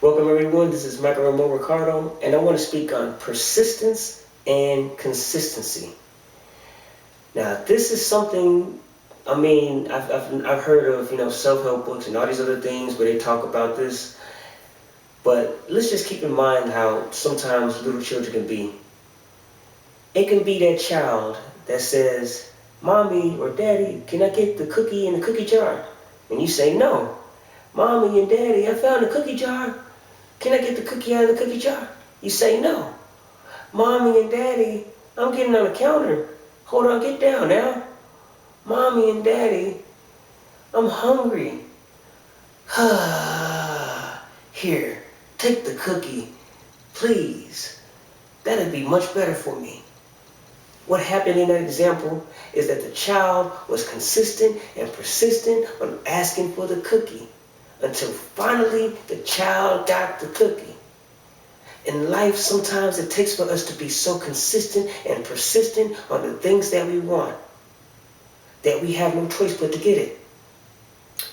Welcome everyone, this is Ricardo, and I want to speak on persistence and consistency. Now, this is something, I've heard of, self-help books and all these other things where they talk about this, but let's just keep in mind how sometimes little children can be. It can be that child that says, Mommy or Daddy, can I get the cookie in the cookie jar? And you say, no. Mommy and Daddy, I found the cookie jar. Can I get the cookie out of the cookie jar? You say no. Mommy and Daddy, I'm getting on the counter. Hold on, get down now. Mommy and Daddy, I'm hungry. Here, take the cookie, please. That'd be much better for me. What happened in that example is that the child was consistent and persistent on asking for the cookie until finally the child got the cookie. In life, sometimes it takes for us to be so consistent and persistent on the things that we want that we have no choice but to get it.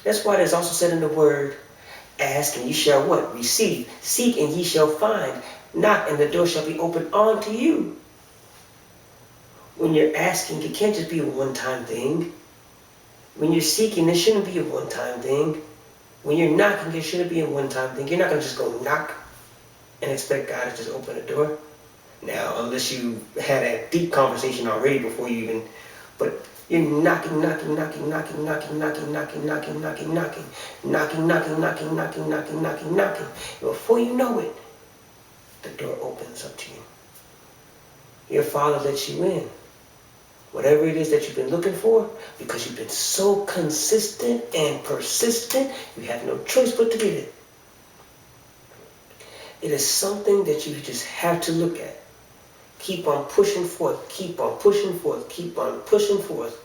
That's why there's also said in the word, ask and ye shall what? Receive. Seek and ye shall find. Knock and the door shall be opened unto you. When you're asking, it can't just be a one-time thing. When you're seeking, it shouldn't be a one-time thing. When you're knocking, it shouldn't be a one-time thing. You're not going to just go knock and expect God to just open the door. Now, unless you had a deep conversation already before you even, but you're knocking. Before you know it, the door opens up to you. Your Father lets you in. Whatever it is that you've been looking for, because you've been so consistent and persistent, you have no choice but to get it. It is something that you just have to look at. Keep on pushing forth, keep on pushing forth, keep on pushing forth.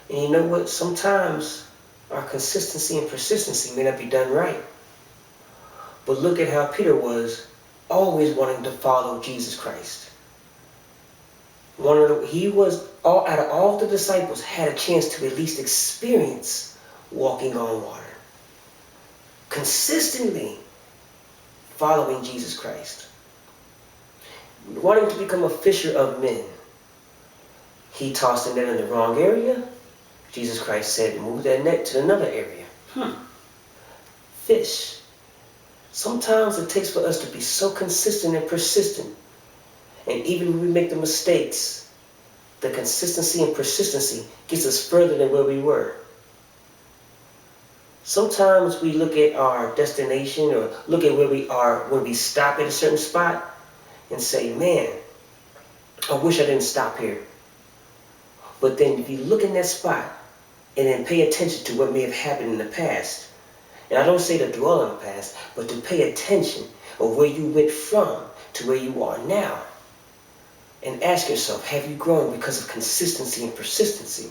And you know what? Sometimes our consistency and persistency may not be done right. But look at how Peter was always wanting to follow Jesus Christ. He was, out of all the disciples, had a chance to at least experience walking on water. Consistently following Jesus Christ. Wanting to become a fisher of men. He tossed the net in the wrong area. Jesus Christ said, move that net to another area. Fish. Sometimes it takes for us to be so consistent and persistent. And even when we make the mistakes, the consistency and persistency gets us further than where we were. Sometimes we look at our destination or look at where we are when we stop at a certain spot and say, man, I wish I didn't stop here. But then if you look in that spot and then pay attention to what may have happened in the past, and I don't say to dwell on the past, but to pay attention of where you went from to where you are now. And ask yourself, have you grown because of consistency and persistency?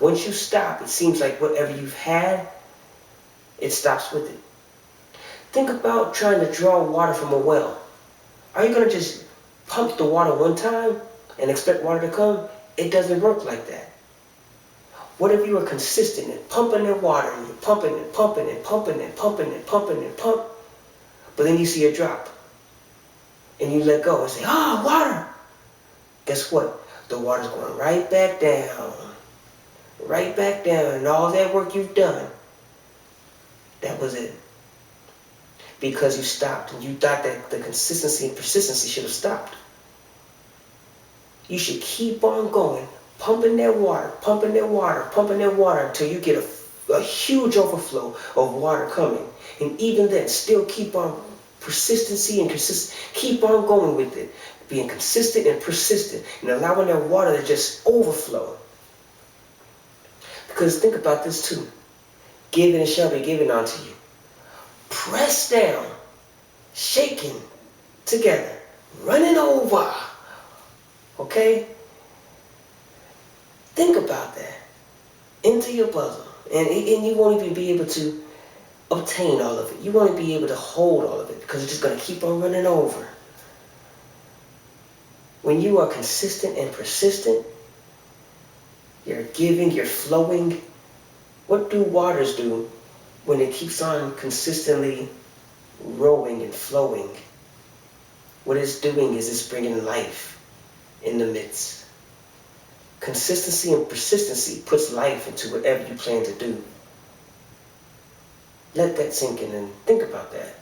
Once you stop, it seems like whatever you've had, it stops with it. Think about trying to draw water from a well. Are you going to just pump the water one time and expect water to come? It doesn't work like that. What if you are consistent in pumping that water and you're pumping and pumping and pumping and pumping and pumping and pump, but then you see a drop and you let go and say, water. Guess what? The water's going right back down, and all that work you've done, that was it. Because you stopped and you thought that the consistency and persistency should have stopped. You should keep on going, pumping that water until you get a huge overflow of water coming. And even then, still keep on persistency and keep on going with it. Being consistent and persistent and allowing that water to just overflow. Because think about this too. Give and it shall be given unto you. Pressed down, shaken together, running over. Okay? Think about that. Into your bosom. And you won't even be able to obtain all of it. You won't be able to hold all of it because it's just going to keep on running over. When you are consistent and persistent, you're giving, you're flowing. What do waters do when it keeps on consistently rowing and flowing. What it's doing is it's bringing life in the midst. Consistency and persistency puts life into whatever you plan to do. Let that sink in and think about that.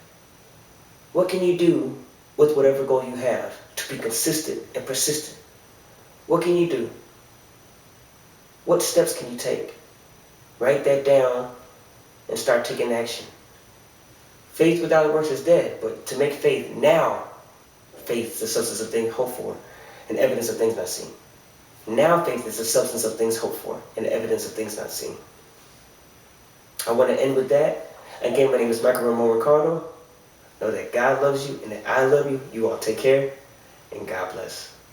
What can you do with whatever goal you have to be consistent and persistent? What can you do? What steps can you take? Write that down and start taking action. Faith without works is dead, but to make faith now, faith is the substance of things hoped for and evidence of things not seen. Now faith is the substance of things hoped for and evidence of things not seen. I want to end with that. Again, my name is Ricardo. Know that God loves you and that I love you. You all take care and God bless.